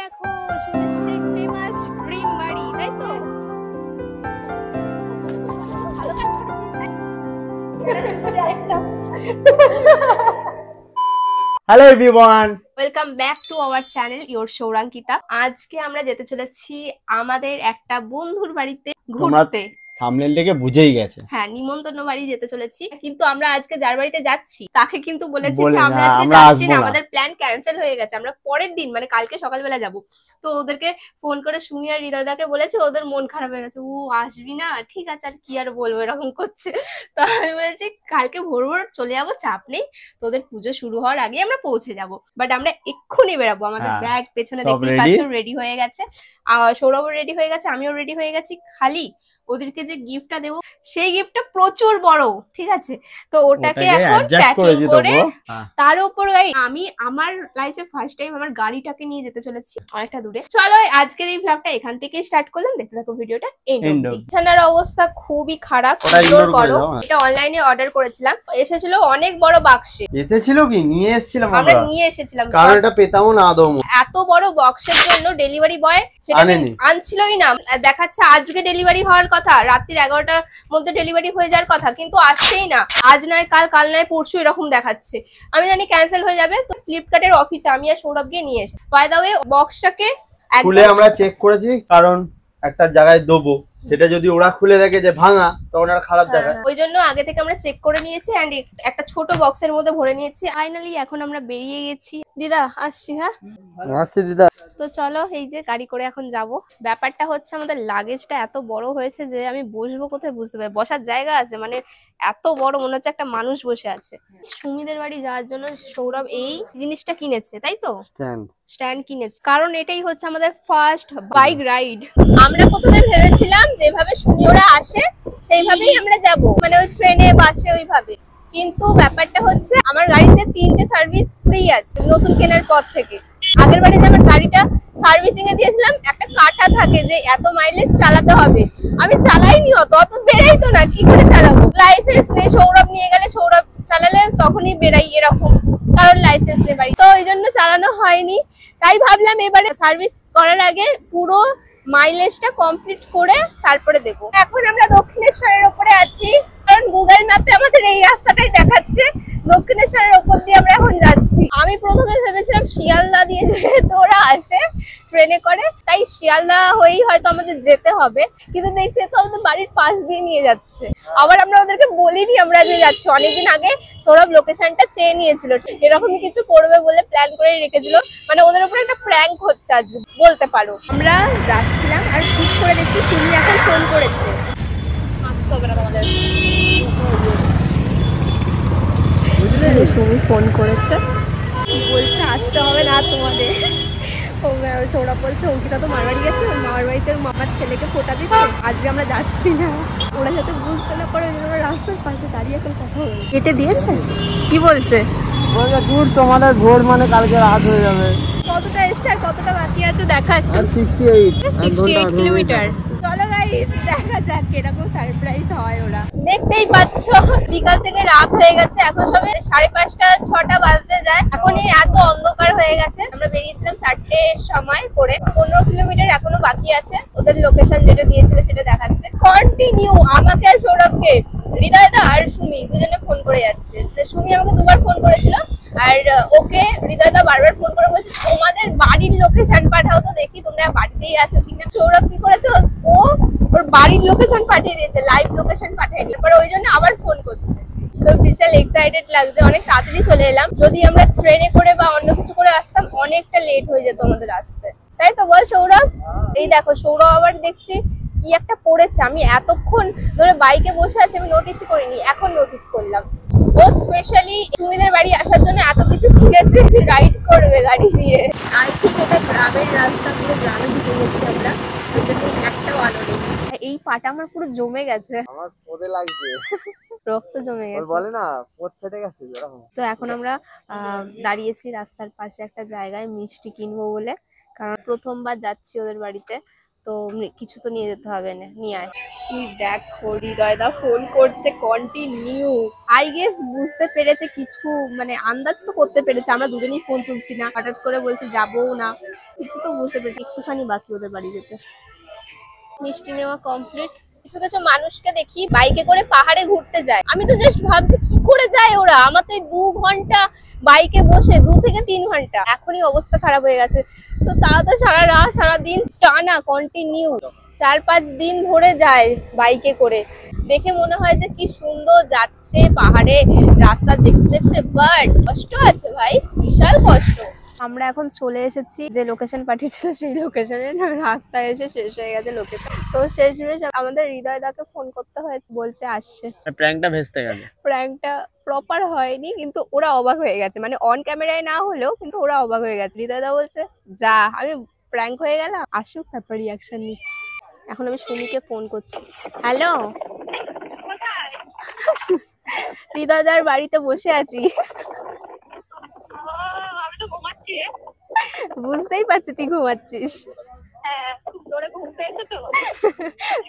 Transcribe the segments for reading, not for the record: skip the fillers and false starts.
দেখো সুমির সেই ফেমাস ড্রিম বাড়ি, তাই তো? Hello everyone, welcome back to our channel your Sourankita. আজকে আমরা যেতে চলেছি আমাদের একটা বন্ধুর বাড়িতে ঘুরতে। থাম্বনেল থেকে বুঝেই গেছে। হ্যাঁ, নিমন্ত্রণ বাড়ি যেতে চলেছি, কিন্তু আমরা আজকে যার বাড়িতে যাচ্ছি তাকে কিন্তু বলেছি যে বলে আমরা না, আজকে আমরা যাচ্ছি আসবো না, না। আমাদের প্ল্যান ক্যান্সেল হয়ে গেছে, আমরা পরের দিন মানে কালকে সকালবেলা যাব। তো ওদেরকে ফোন করে সুমি আর হৃদয়দাকে বলেছে, ওদের মন খারাপ হয়ে গেছে, ও আসবি না, ঠিক আছে আর কি আর বলবো, এরকম করছে। তো আমি বলেছি কালকে ভোর ভোর চলে যাবো, চাপ নেই, তোদের পুজো শুরু হওয়ার আগে আমরা পৌঁছে যাব। বাট আমরা এক্ষুনি বেরাবো, আমাদের হ্যাঁ, ব্যাগ পেছনে সব দেখতেই ready। পাচ্ছ রেডি হয়ে গেছে। সৌরভও রেডি হয়ে গেছে, আমিও রেডি হয়ে গেছি। খালি ওদেরকে যে গিফটটা দেবো সেই গিফটটা প্রচুর বড়, ঠিক আছে? তো ওটাকে এখন প্যাকিং করে তার উপর আমি আমার লাইফে ফার্স্ট টাইম আমার গাড়িটাকে নিয়ে যেতে চলেছি অনেকটা দূরে। চলো আজকের এই ব্লগটা এখান থেকেই স্টার্ট করলাম, দেখতে থাকো ভিডিওটা এন্ড অবধি। বিছানার অবস্থা খুবই খারাপ, ইগনোর করো। এটা অনলাইনে অর্ডার করেছিলাম, এসেছিল অনেক বড় বাক্সে। এসেছিল কি নিয়ে এসেছিলাম আমরা নিয়ে এসেছিলাম, কারণ এটা পেতামও না আদৌ। এত বড় বক্সের জন্য ডেলিভারি বয় সেটা আনছিলই না। দেখাচ্ছে আজকে ডেলিভারি হওয়ার কথা, রাত্রির 11টার মধ্যে ডেলিভারি হয়ে যাওয়ার কথা, কিন্তু আসছেই না। আজ নয় কাল, কাল নয় পরশু, এরকম দেখাচ্ছে। আমি জানি ক্যান্সেল হয়ে যাবে, তো ফ্লিপকার্টের অফিসে আমি আর সৌরভ গিয়ে নিয়ে এসে বাই দা ওয়ে বক্সটাকে খুলে আমরা চেক করেছি, কারণ একটা জায়গায় দেবো, সেটা যদি ওরা খুলে দেখে যে ভাঙা, তখন আর খারাপ দেখায়। ওই জন্য আগে থেকে আমরা চেক করে নিয়েছি এন্ড একটা ছোট বক্সের মধ্যে ভরে নিয়েছি। ফাইনালি এখন আমরা বেরিয়ে গেছি। দিদা আসছি। হ্যাঁ আসছি দিদা। তো চলো, এই যে গাড়ি করে এখন যাব। ব্যাপারটা হচ্ছে আমাদের লাগেজটা এত বড় হয়েছে যে আমি বসবো কোথায় বুঝতে পারি, বসার জায়গা আছে মানে এত বড়, মনে হচ্ছে একটা মানুষ বসে আছে। সুমিদের বাড়ি যাওয়ার জন্য সৌরভ এই জিনিসটা কিনেছে, তাই তো? স্ট্যান্ড কিনেছে, কারণ এটাই হচ্ছে আমাদের ফার্স্ট বাইক রাইড। আমরা প্রথমে ভেবেছিলাম যেভাবে সুমি ওরা আসে সেইভাবেই আমরা যাব, মানে ওই ট্রেনে বাসে ওইভাবে। কিন্তু ব্যাপারটা হচ্ছে আমার গাড়িতে 3টে সার্ভিস ফ্রি আছে নতুন কেনার পর থেকে। আগের বারে যে আমার গাড়িটা সার্ভিসিং এ দিয়েছিলাম, একটা কাটা থাকে যে এত মাইলেজ চালাতে হবে, আমি চালাইনি, অত বেরাই তো না, কি করে চালাবো? লাইসেন্স নেই, সৌরভ নিয়ে গেলে সৌরভ চালালে তখনই বেরাই, এরকম, কারণ লাইসেন্স নেই বাড়ি, তো ওই জন্য চালানো হয়নি। তাই ভাবলাম এবারে সার্ভিস করার আগে পুরো মাইলেজটা কমপ্লিট করে তারপরে দেবো। এখন আমরা দক্ষিণেশ্বরের উপরে আছি, কারণ গুগল ম্যাপে আমাদের এই রাস্তাটাই দেখাচ্ছে, দক্ষিণেশ্বরের উপর দিয়ে আমরা এখন যাচ্ছি। আমি প্রথমে ভেবেছিলাম শিয়ালদা দিয়ে যেহেতু ওরা আসে ট্রেনে করে, তাই শিয়ালদা হয়েই হয়তো আমাদের যেতে হবে, কিন্তু দেখছি তো আমাদের বাড়ির পাশ দিয়ে নিয়ে যাচ্ছে। আবার আমরা ওদেরকে বলিনি আমরা যে যাচ্ছি, অনেকদিন আগে সৌরভ লোকেশনটা চেয়ে নিয়েছিল, এরকমই কিছু করবে বলে প্ল্যান করে রেখেছিল, মানে ওদের উপর একটা প্র্যাঙ্ক হচ্ছে আজকে বলতে পারো। আমরা যাচ্ছিলাম আর ঠিক করে দেখছি তুমি এখন ফোন করেছে, আসতে হবে না তোমাদের। সুমি ফোন করেছে, বলছে আসতে হবে না তোমাদের। সৌরভ বলছে অঙ্কিতা তো মামার বাড়ি গেছে, মামার বাড়িতে মামার ছেলেকে ফোটা দিতে, আজকে আমরা যাচ্ছি না। ওরা যাতে বুঝতে না পারে, ওই জন্য রাস্তার পাশে দাঁড়িয়ে এখন কথা বলছে। কেটে দিয়েছে, কি বলছে? দূর তোমাদের ভোর মানে কালকে রাত হয়ে যাবে। কতটা এসছে আর কতটা বাকি আছে দেখা, 68 কিলোমিটার। চলো গাইস, দেখা যাক এরকম সারপ্রাইজ হয় ওরা। দেখতেই পাচ্ছ বিকাল থেকে রাত হয়ে গেছে, এখন সবে 5:30 6টা বাজতে যায়, এখনই এত অন্ধকার হয়ে গেছে। আমরা বেরিয়েছিলাম 4টের সময় করে, 15 কিলোমিটার এখনো বাকি আছে। ওদের লোকেশন যেটা দিয়েছিল সেটা দেখাচ্ছে। কন্টিনিউ আমাকে আর সৌরভকে, হৃদয়দা আর সুমি দুজনে ফোন করে যাচ্ছে। সুমি আমাকে দুবার ফোন করেছিল, আর ওকে হৃদয়দা বারবার ফোন করে বলছে তোমাদের বাড়ির লোকেশন পাঠাও তো দেখি তোমরা বাড়িতেই আছো কিনা। সৌরভ কি করেছে, ও ওর বাড়ির লোকেশন পাঠিয়ে দিয়েছে, লাইভ লোকেশন পাঠিয়ে দিয়েছে, ওই জন্য আবার ফোন করছে। তো বিশাল এক্সাইটেড লাগছে, অনেক তাড়াতাড়ি চলে এলাম। যদি আমরা ট্রেনে করে বা অন্য কিছু করে আসতাম অনেকটা লেট হয়ে যেত আমাদের আসতে, তাই তো বল সৌরভ? এই দেখো সৌরভ আবার দেখছি কি একটা পড়েছে, আমি এতক্ষণ ধরে বাইকে বসে আছি, আমি নোটিসই করিনি, এখন নোটিস করলাম। ও স্পেশালি সুমিদের বাড়ি আসার জন্য এত কিছু কিনেছে যে রাইড করবে গাড়ি নিয়ে। আই থিঙ্ক এটা গ্রামের রাস্তা, পুরো গ্রামে ঢুকে গেছি আমরা, ওই জন্য একটাও আলো নেই। এই পাটা আমার পুরো জমে গেছে, আমার পদে লাগছে, রক্ত জমে গেছে, বলে না পদ ফেটে গেছে এরকম। তো এখন আমরা দাঁড়িয়েছি রাস্তার পাশে একটা জায়গায় মিষ্টি কিনবো বলে, কারণ প্রথমবার যাচ্ছি ওদের বাড়িতে, তো কিছু তো নিয়ে যেতে হবে না, নিয়ে আয়। কি দেখো হৃদয়দা ফোন করছে কন্টিনিউ। আই গেস বুঝতে পেরেছে কিছু, মানে আন্দাজ তো করতে পেরেছে আমরা দুজনেই ফোন তুলছি না, হঠাৎ করে বলছে যাবো না, কিছু তো বুঝতে পেরেছে। একটুখানি বাকি ওদের বাড়ি যেতে। মিষ্টি নেওয়া কমপ্লিট। কিছু কিছু মানুষকে দেখি বাইকে করে পাহাড়ে ঘুরতে যায়, আমি তো জাস্ট ভাবছি কি করে যায় ওরা। আমার তো এই 2 ঘন্টা বাইকে বসে, 2 থেকে 3 ঘন্টা, এখনই অবস্থা খারাপ হয়ে গেছে। তো তারা তো সারা রাত সারাদিন টানা কন্টিনিউ 4-5 দিন ধরে যায় বাইকে করে। দেখে মনে হয় যে কি সুন্দর যাচ্ছে পাহাড়ে রাস্তা দেখতে দেখতে, বাট কষ্ট আছে ভাই, বিশাল কষ্ট। আমরা এখন চলে এসেছি যে লোকেশন পাঠিয়েছিল সেই লোকেশনে, রাস্তায় এসে শেষ হয়ে গেছে লোকেশন। তো শেষমেশ আমাদের হৃদয়দাকে ফোন করতে হয়েছে, বলছে আসছে। প্র্যাঙ্কটা ভেস্তে গেল, প্র্যাঙ্কটা প্রপার হয়নি, কিন্তু ওরা অবাক হয়ে গেছে, মানে অন ক্যামেরায় না হলেও কিন্তু ওরা অবাক হয়ে গেছে। হৃদয়দা বলছে যা, আমি প্র্যাঙ্ক হয়ে গেলাম, আসুক তারপর রিয়াকশন নিচ্ছি। এখন আমি সুমিকে ফোন করছি। হ্যালো, হৃদয়দার বাড়িতে বসে আছি। আমি তো ঘুমাচ্ছি রে। বুঝতেই পারছি তুই ঘুমাচ্ছিস। হ্যাঁ, খুব জোরে ঘুম পেয়েছে তো।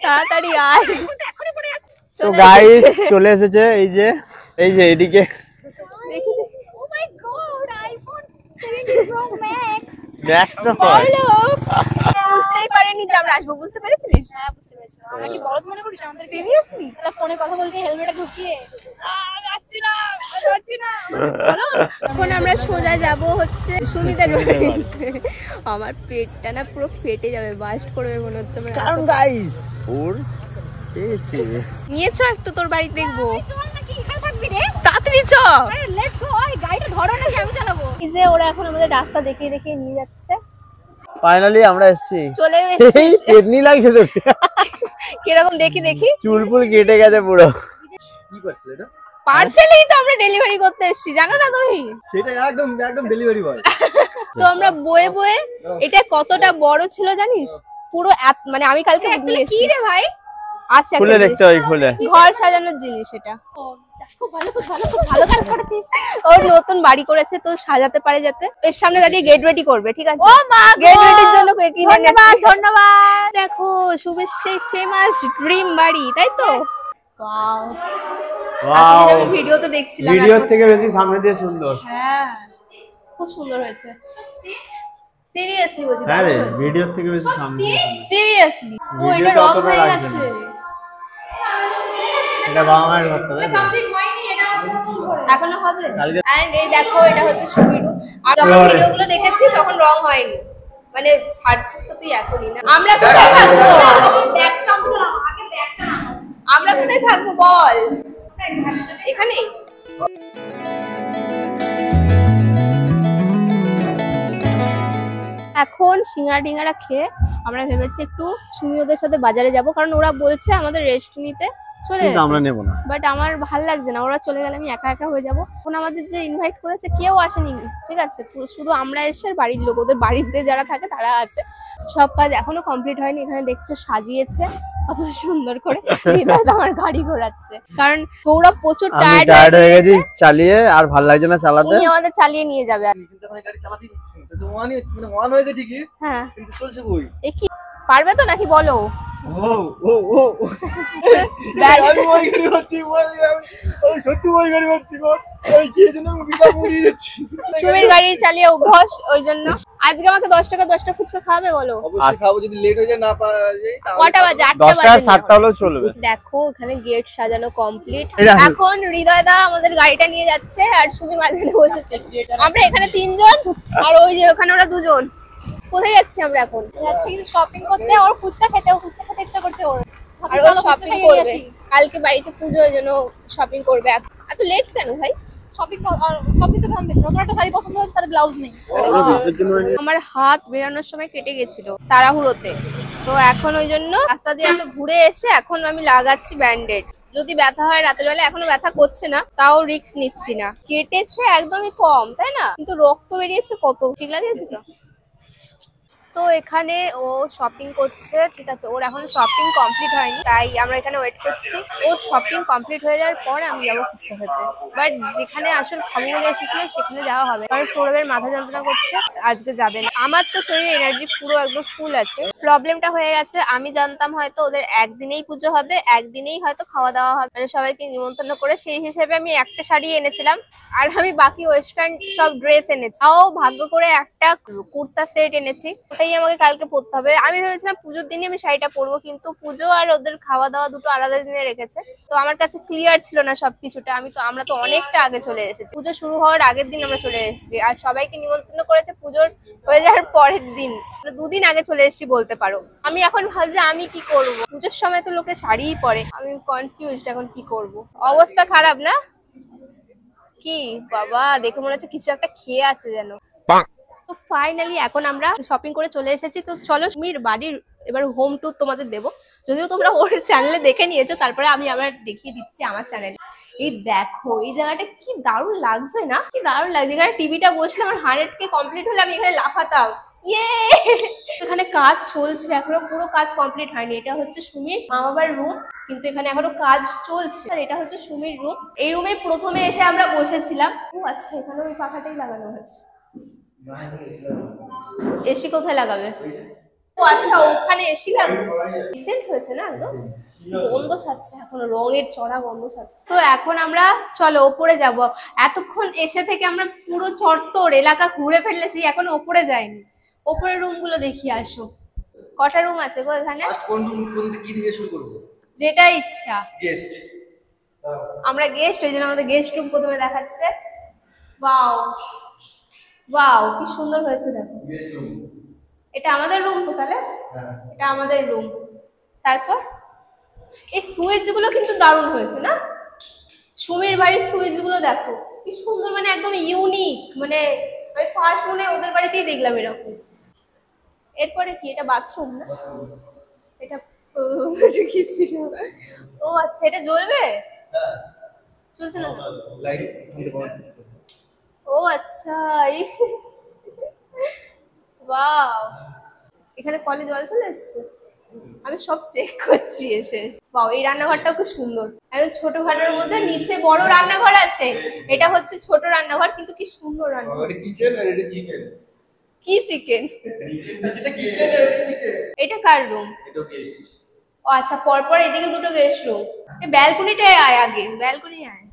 তাড়াতাড়ি আয়। এখনই পড়ে যাচ্ছে। তো গাইস চলে এসেছে, এই যে এদিকে দেখি oh my god, iPhone 17 Pro Max. Max তো হয়। বুঝতেই পারেনি যে আমরা আসবো, বুঝতে পেরেছিলিস? হ্যাঁ, বুঝতে পেরেছি। আমরা কি বড় মনে করিস আমাদের? সিরিয়াসলি? তাহলে ফোনে কথা বলছি, হেলমেটটা ঢুকিয়ে আমি আসছি না, আমি আসছি না। এখন আমরা সোজা যাব হচ্ছে সুমিদের বাড়িতে। আমার পেটটা না পুরো ফেটে যাবে, বাস্ট করবে মনে হচ্ছে। কারণ গাইস ওর পেয়েছে। নিয়েছো একটু, তোর বাড়ি দেখবো। চল নাকি এখানে থাকবি রে? তাড়াতাড়ি চ। আরে লেটস গো, ওই গাড়িটা ধরো নাকি আমি চালাবো। এই যে ওরা এখন আমাদের রাস্তা দেখিয়ে দেখিয়ে নিয়ে যাচ্ছে। ফাইনালি আমরা এসেছি। চলে এই এসেছি। পেটনি লাগছে তো, কিরকম দেখি দেখি। চুলপুল কেটে গেছে পুরো। কি করছিস এটা? পার্সেলই তো আমরা ডেলিভারি করতে এসেছি, জানো না তুমি? সেটা একদম একদম ডেলিভারি বয়। তো আমরা বয়ে বয়ে, এটা কতটা বড় ছিল জানিস? পুরো মানে আমি কালকে নিয়ে কি এসেছি। রে ভাই? আচ্ছা, খুলে দেখতে হয়, খুলে। ঘর সাজানোর জিনিস এটা। ও, খুব ভালো, খুব ভালো, খুব ভালো কাজ করেছিস। ওর নতুন বাড়ি করেছে তো সাজাতে পারে, যাতে এর সামনে দাঁড়িয়ে গেট রেডি করবে, ঠিক আছে? ও মা গো! গেট রেডির জন্য কিনে ধন্যবাদ, এনেছি। ধন্যবাদ। দেখো সুবেশ সেই ফেমাস ড্রিম বাড়ি, তাই তো? ওয়াও, ওয়াও, আমি ভিডিওতে দেখছিলাম। ভিডিওর এখন- থেকে বেশি সামনে দিয়ে সুন্দর। হ্যাঁ, খুব সুন্দর হয়েছে। সিরিয়াসলি বলছি, হ্যাঁ রে, দারুণ হয়েছে। ভিডিওর থেকে বেশি সামনে দিয়ে সুন্দর। সিরিয়াসলি। ও, এটা ভিডিওতে রং অতটা হয়ে লাগছে গেছে। না। এটা বাবা মায়ের ঘরটা, তাই তো? কমপ্লিট হয়নি, এটা নতুন করে। এখনো হবে। কালকে- এন্ড এই দেখো, এটা হচ্ছে সুমিরু। আর যখন Flooring. ভিডিওগুলো দেখেছি তখন রং হয়নি, মানে ছাড়ছিস তো তুই এখনই না। আমরা কোথায় থাকবো? ব্যাগটা আমরা আগে ব্যাগটা নামাও। আমরা কোথায় থাকবো বল? এখানেই। এখন সিঙ্গারা টিঙ্গারা খেয়ে আমরা ভেবেছি একটু সুমি ওদের সাথে বাজারে যাব, কারণ ওরা বলছে আমাদের রেস্ট নিতে চলে কিন্তু যেতে। আমরা নেব না। বাট আমার ভাল লাগছে না, ওরা চলে গেলে আমি একা একা হয়ে যাব। এখন আমাদের যে ইনভাইট করেছে কেউ আসেনি, ঠিক আছে? শুধু আমরা এসে আর বাড়ির লোক, ওদের বাড়িতে যারা থাকে তারা আছে। সব কাজ এখনো কমপ্লিট হয়নি। এখানে দেখছো সাজিয়েছে কত সুন্দর করে। হৃদয় আমার গাড়ি ঘোরাচ্ছে, কারণ সৌরভ প্রচুর আমি টায়ার্ড টায়ার্ড হয়ে গেছি চালিয়ে, আর ভাল লাগছে না চালাতে। উনি আমাদের চালিয়ে নিয়ে যাবে। কিন্তু এখন এই গাড়ি চালাতেই পারছি না। তো ওয়ান হয়েছে ঠিকই, হ্যাঁ, কিন্তু চলছে কই? এ কি পারবে তো নাকি বলো? ও ও ও ব্যাড- আমি ওই গাড়ি হচ্ছি, আমি সত্যি ওই গাড়ি হচ্ছি গো। ওই কি জন্য আমি বিটা মুড়িয়ে যাচ্ছি। সুমির গাড়ি চালিয়ে অভ্যাস, ওই জন্য। আজকে আমাকে 10 টাকা 10টা ফুচকা খাওয়াবে বলো? অবশ্যই খাবো, যদি লেট হয়ে যায় না পাওয়া যায় তাহলে কটা বাজে? 8টা 10টা বাজে। 7টা হলেও চলবে। দেখো এখানে গেট সাজানো কমপ্লিট। এটা- এখন হৃদয়দা আমাদের গাড়িটা নিয়ে যাচ্ছে আর সুমি মাঝখানে বসেছে। আমরা এখানে 3 জন, আর ওই যে ওখানে ওরা 2 জন। কোথায় যাচ্ছি আমরা এখন? যাচ্ছি শপিং করতে, ওর ফুচকা খেতে, ও ফুচকা খেতে ইচ্ছা করছে ওর। আর ও শপিং করবে, কালকে বাড়িতে পুজো, ওই জন্য শপিং করবে। এত লেট কেন ভাই? শপিং আর সবকিছু খাবে। নতুন একটা শাড়ি পছন্দ হয়েছে, তার ব্লাউজ নেই। আমার হাত বেরানোর সময় কেটে গেছিল তাড়াহুড়োতে, তো এখন ওই জন্য রাস্তা দিয়ে আমি ঘুরে এসে এখন আমি লাগাচ্ছি ব্যান্ডেড। যদি ব্যথা হয় রাতের বেলা, এখনো ব্যথা করছে না, তাও রিস্ক নিচ্ছি না। কেটেছে একদমই কম, তাই না? কিন্তু রক্ত বেরিয়েছে কত, ঠিক লাগিয়েছে তো? তো এখানে ও শপিং করছে, ঠিক আছে, ওর এখন শপিং কমপ্লিট হয়নি, তাই আমরা এখানে ওয়েট করছি। ওর শপিং কমপ্লিট হয়ে যাওয়ার পর আমি যাবো ফুচকা খেতে। বাট যেখানে আসল খাবো বলে এসেছিলাম সেখানে যাওয়া হবে, কারণ সৌরভের মাথা যন্ত্রণা করছে, আজকে যাবে না। আমার তো শরীরে এনার্জি পুরো একদম ফুল আছে। প্রবলেমটা হয়ে গেছে, আমি জানতাম হয়তো ওদের একদিনেই পুজো হবে, একদিনেই হয়তো খাওয়া দাওয়া হবে, মানে সবাইকে নিমন্ত্রণ করে, সেই হিসেবে আমি একটা শাড়ি এনেছিলাম আর আমি বাকি ওয়েস্টার্ন সব ড্রেস এনেছি। তাও ভাগ্য করে একটা কুর্তা সেট এনেছি, ওটাই আমাকে কালকে পরতে হবে। আমি ভেবেছিলাম পুজোর দিনই আমি শাড়িটা পরবো, কিন্তু পুজো আর ওদের খাওয়া দাওয়া দুটো আলাদা দিনে রেখেছে, তো আমার কাছে ক্লিয়ার ছিল না সবকিছুটা। আমরা তো অনেকটা আগে চলে এসেছি, পুজো শুরু হওয়ার আগের দিন আমরা চলে এসেছি, আর সবাইকে নিমন্ত্রণ করেছে পুজোর হয়ে যাওয়ার পরের দিন, দুদিন আগে চলে এসেছি বলতে পারো। আমি এখন ভাবছি আমি কি করব, পুজোর সময় তো লোকে শাড়িই পরে, আমি কনফিউজড এখন কি করব। অবস্থা খারাপ না? কি বাবা, দেখে মনে হচ্ছে কিছু একটা খেয়ে আছে যেন। তো ফাইনালি এখন আমরা শপিং করে চলে এসেছি। তো চলো সুমির বাড়ির এবার হোম ট্যুর তোমাদের দেবো, যদিও তোমরা ওর চ্যানেলে দেখে নিয়েছো, তারপরে আমি আবার দেখিয়ে দিচ্ছি আমার চ্যানেলে। এই দেখো এই জায়গাটা কি দারুণ লাগছে না? কি দারুণ লাগছে, এখানে টিভিটা বসলে আমার 100K কমপ্লিট হলে আমি এখানে লাফাতাম। ইয়ে, এখানে কাজ চলছে, এখনো পুরো কাজ কমপ্লিট হয়নি। এটা হচ্ছে সুমির মা বাবার রুম, কিন্তু এখানে এখনো কাজ চলছে। আর এটা হচ্ছে সুমির রুম। এই রুমে প্রথমে এসে আমরা বসেছিলাম। ও আচ্ছা, এখানে ওই পাখাটাই লাগানো হয়েছে। এসি কোথায় লাগাবে? ও আচ্ছা, ওখানে এসি লাগবে। রিসেন্ট হয়েছে না, একদম গন্ধ ছাড়ছে, এখনো রঙের চড়া গন্ধ ছাড়ছে। তো এখন আমরা চলো ওপরে যাব। এতক্ষণ এসে থেকে আমরা পুরো চত্বর এলাকা ঘুরে ফেলেছি, এখনো ওপরে যাইনি। ওপরের রুম গুলো দেখিয়ে আসো। কটা রুম আছে গো এখানে? কোন রুম কোন কি দিয়ে শুরু করব? যেটা ইচ্ছা। গেস্ট, আমরা গেস্ট, ওই জন্য আমাদের গেস্ট রুম প্রথমে দেখাচ্ছে। ওয়াও ওয়াও, কি সুন্দর হয়েছে দেখো। গেস্ট রুম, এটা আমাদের রুম তো তাহলে? হ্যাঁ এটা আমাদের রুম। তারপর এই সুইচ গুলো কিন্তু দারুণ হয়েছে না? সুমির বাড়ির সুইচ গুলো দেখো কি সুন্দর, মানে একদম ইউনিক, মানে আমি ফার্স্ট মনে হয় ওদের বাড়িতেই দেখলাম এরকম। এরপরে কি, এটা বাথরুম না? এটা এটা কি ছিল? ও আচ্ছা, এটা জ্বলবে? হ্যাঁ চলছে না? লাইট বন্ধ কর। ও আচ্ছা, ওয়াও, এখানে কলে জল চলে এসছে। আমি সব চেক করছি এসে। বাও, এই রান্নাঘরটাও খুব সুন্দর, একদম ছোটখাটোর মধ্যে নিচে বড় রান্নাঘর আছে। এটা হচ্ছে ছোট রান্নাঘর, কিন্তু কি সুন্দর রান্নাঘর। এটা কিচেন আর এটা চিকেন। কি চিকেন? এটা কিচেন আর এটা চিকেন। এটা কার রুম? এটা গেস্ট। ও আচ্ছা, পরপর এদিকে দুটো গেস্ট রুম। এই ব্যালকনিটায় আয় আগে, ব্যালকনি আয়।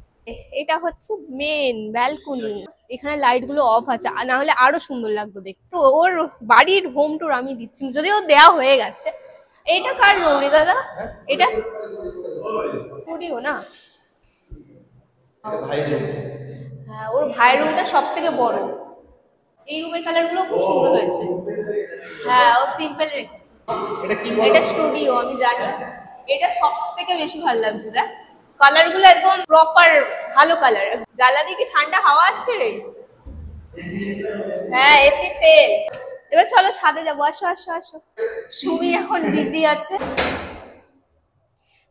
এটা হচ্ছে মেন ব্যালকনি। এখানে লাইট গুলো অফ আছে, না হলে আরো সুন্দর লাগতো দেখতে। ওর বাড়ির হোম টুর আমি দিচ্ছি, যদিও দেওয়া হয়ে গেছে। এটা কার রুম রে দাদা? এটা স্টুডিও না? ভাই রুম। হ্যাঁ, ওর ভাইয়ের রুমটা সব থেকে বড়। এই রুমের কালার গুলো খুব সুন্দর হয়েছে। হ্যাঁ, ও সিম্পল রেখেছে। এটা কি এটা স্টুডিও, আমি জানি। এটা সব থেকে বেশি ভালো লাগছে, দেখ কালার গুলো একদম প্রপার ভালো কালার। জ্বালা দিকে ঠান্ডা হাওয়া আসছে রে। হ্যাঁ, এসি ফেল। এবার চলো ছাদে যাবো, আসো আসো আসো। সুমি এখন বিজি আছে।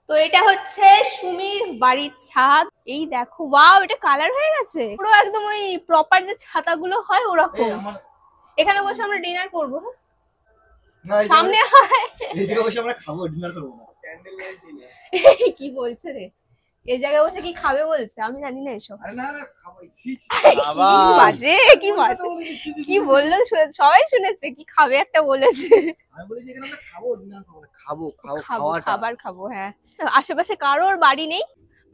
তো এটা হচ্ছে সুমির বাড়ির ছাদ। এই দেখো, ওয়াও, এটা কালার হয়ে গেছে পুরো একদম ওই প্রপার যে ছাতাগুলো হয় ওরকম। এখানে বসে আমরা ডিনার করবো। হ্যাঁ, সামনে হয়। এদিকে বসে আমরা খাবো, ডিনার করব না। কি বলছে রে? এই জায়গায় বসে কি খাবে বলছে? আমি জানি না এসব। আরে না না খাবো, ছি ছি। কি বাজে, কি বাজে, কি বললো সবাই শুনেছে, কি খাবে একটা বলেছে। আমি বলেছি এখানে আমরা খাবো, ডিনার করব না। খাবো খাবো খাবো, খাওয়াটা। খাবার খাবো। হ্যাঁ, আশেপাশে কারোর বাড়ি নেই,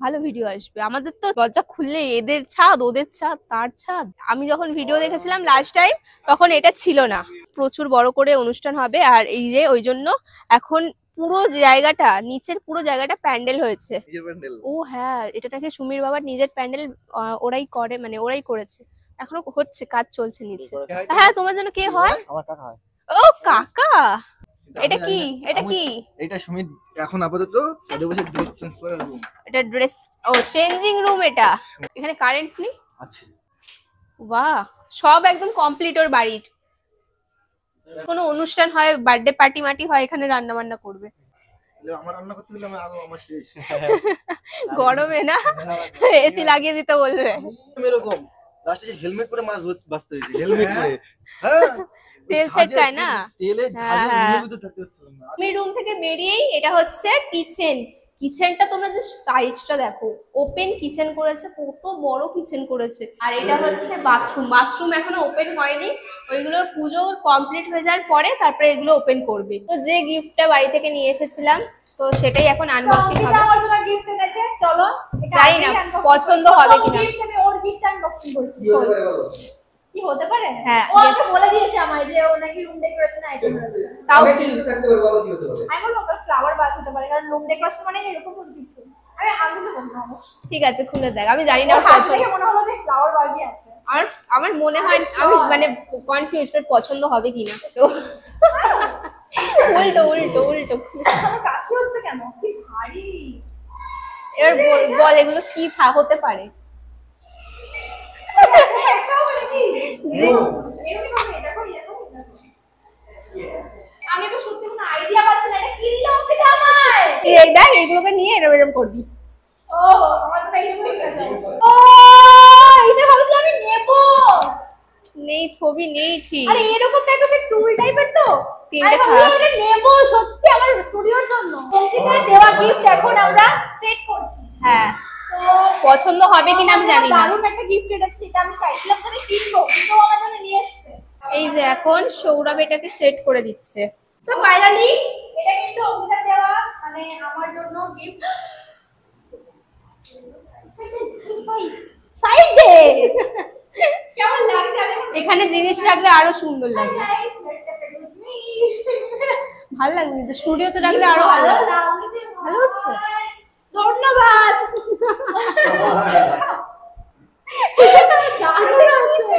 ভালো ভিডিও আসবে। আমাদের তো দরজা খুললে এদের ছাদ, ওদের ছাদ, তার ছাদ। আমি যখন ভিডিও দেখেছিলাম লাস্ট টাইম, তখন এটা ছিল না। প্রচুর বড় করে অনুষ্ঠান হবে, আর এই যে ওই জন্য এখন পুরো জায়গাটা, নিচের পুরো জায়গাটা প্যান্ডেল হয়েছে। নিজের প্যান্ডেল। ও হ্যাঁ, এটা নাকি সুমির বাবার নিজের প্যান্ডেল, ওরাই করে, মানে ওরাই করেছে। এখনো হচ্ছে, কাজ চলছে নিচে। হ্যাঁ, তোমার জন্য কে হয়? আমার কাকা হয়। ও কাকা, এটা কি? এটা কি? এটা সুমিত এখন আপাতত সাথে বসে ড্রেস চেঞ্জ করে রুম এটা ড্রেস, ও চেঞ্জিং রুম। এটা এখানে কারেন্ট নেই। আছে। বাহ, সব একদম কমপ্লিট ওর বাড়ির। কোনো অনুষ্ঠান হয়, বার্থডে পার্টি মাটি হয়, এখানে রান্না বান্না করবে। আমার রান্না করতে গেলে আমার শেষ। গরমে না এসি লাগিয়ে দিতে বলবে। এরকম লাস্টে যে হেলমেট পরে মাছ বাঁচতে হয়েছে, হেলমেট পরে। হ্যাঁ তেল ছেটকায় না? তেলে ঝাঁঝে হ্যাঁ। নিয়মিত থাকতে হচ্ছে না। আমি রুম থেকে বেরিয়েই এটা হচ্ছে কিচেন। কিচেনটা তোমরা যে সাইজটা দেখো, ওপেন কিচেন করেছে, কত বড় কিচেন করেছে। আর এটা হচ্ছে বাথরুম। বাথরুম এখনো ওপেন হয়নি, ওইগুলো পুজো কমপ্লিট হয়ে যাওয়ার পরে তারপরে এগুলো ওপেন করবে। তো যে গিফটটা বাড়ি থেকে নিয়ে এসেছিলাম, তো সেটাই এখন আনবক্সিং হবে। আমার জন্য গিফট এনেছে, চলো এটা জানি না আগেই unboxing পছন্দ করি। হবে প্রথম কিনা। gift আমি ওর গিফট আনবক্সিং করছি। কি হতে পারে বলো? কি হতে পারে? হ্যাঁ, ও আমাকে বলে দিয়েছে আমায় যে ও নাকি রুম ডেকোরেশন আইটেম রয়েছে। তাও অনেক কি? কিছু থাকতে পারে, বলো কি হতে পারে? আমি বলবো ফ্লাওয়ার বাস হতে পারে, কারণ রুম ডেকোরেশন মানে এরকম হতে কিছু। আমি আনতে বলবো না অবশ্য। ঠিক আছে, খুলে দেখ। আমি জানি না ওর ওর হাত পছন্দ। দেখে মনে হলো যে ফ্লাওয়ার বাসই আছে। আর আমার মনে হয় আমি মানে কনফিউজ, ওর পছন্দ হবে কিনা। তো উল্টো উল্টো উল্টো। আমার কাশি হচ্ছে কেন? কি ভারী। এবার বল এগুলো কি হতে পারে। একটাও নাকি? জি। এরকমই হবে, দেখো, দেখো, দেখো। আমি এবার সত্যি কোনো আইডিয়া পাচ্ছি না, এটা কি দিল আমাকে জামাই? এই দেখ, এগুলোকে নিয়ে এরম এরম করবি। ও আমার তো এইরকমই হয়ে যাবে। ও এটা ভাবছিলাম আমি নেবো। নেই, ছবি নেই ঠিক। আরে এরকম টাইপের সে টুল টাইপের তো। তিনটে আমি ভাবলাম থাক। এটা নেবো সত্যি আমার স্টুডিওর জন্য। অঙ্কিতার দেওয়া গিফট এখন আমরা সেট করছি। হ্যাঁ, তো পছন্দ হবে কিনা আমি জানি না। দারুণ একটা গিফট এনেছে, এটা আমি চাইছিলাম যে আমি কিনবো, কিন্তু ও আমার জন্য নিয়ে এসেছে। এই যে এখন সৌরভ এটাকে সেট করে দিচ্ছে। সো ফাইনালি এটা কিন্তু অঙ্কিতার দেওয়া, মানে আমার জন্য গিফট। সাইড দে। কেমন লাগছে? আমি এখন এখানে জিনিস রাখলে আরো সুন্দর লাগবে। Guys, let's get ready with me. ভালো লাগবে, কিন্তু স্টুডিওতে রাখলে আরো ভালো লাগবে। লাগছে, ভালো উঠছে? ধন্যবাদ। দারুণ হচ্ছে।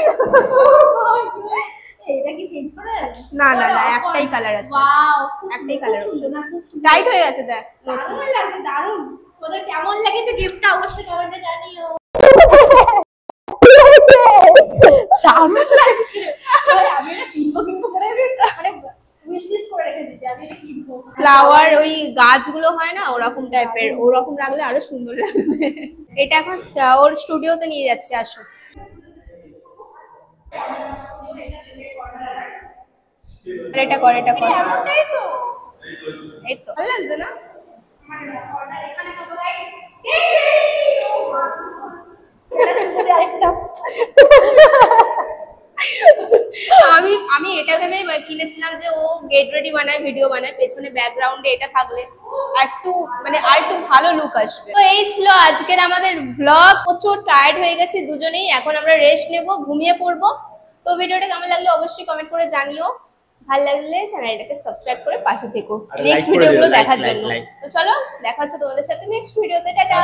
এটা কি চেঞ্জ করে? না, না, না, একটাই কালার আছে। ওয়াও, একটাই কালার আছে। সুন্দর না, খুব সুন্দর। টাইট হয়ে গেছে দেখ। নড়ছে না। দারুণ লাগছে, দারুণ। তোদের কেমন লেগেছে গিফটটা অবশ্যই কমেন্টে জানিও। দারুণ লাগছে। আমি এটা কিনবো কিনবো করে মানে উইশ লিস্ট করে রেখেছি যে আমি এটা কিনবো। ফ্লাওয়ার ওই গাছগুলো হয় না, ওরকম টাইপের, ওরকম রাখলে আরো সুন্দর লাগবে। এটা এখন ওর স্টুডিওতে নিয়ে যাচ্ছে, আসো। আর এটা কর, এটা কর। এমনটাই তো। এই তো ভালো লাগছে না? এখানে করবো গাইস। Get ready. এটা চুলে আরেকটা। আমি আমি এটা ভেবেই কিনেছিলাম যে ও গেট রেডি বানায়, ভিডিও বানায়, পেছনে ব্যাকগ্রাউন্ডে এটা থাকলে একটু মানে আর একটু ভালো লুক আসবে। তো এই ছিল আজকের আমাদের ভ্লগ। প্রচুর টায়ার্ড হয়ে গেছি দুজনেই, এখন আমরা রেস্ট নেব, ঘুমিয়ে পড়বো। তো ভিডিওটা কেমন লাগলো অবশ্যই কমেন্ট করে জানিও। ভালো লাগলে চ্যানেলটাকে সাবস্ক্রাইব করে পাশে থেকো আর like নেক্সট করে ভিডিওগুলো দিও, like, দেখার like, জন্য। like। তো চলো দেখা হচ্ছে তোমাদের সাথে নেক্সট ভিডিওতে। টাটা।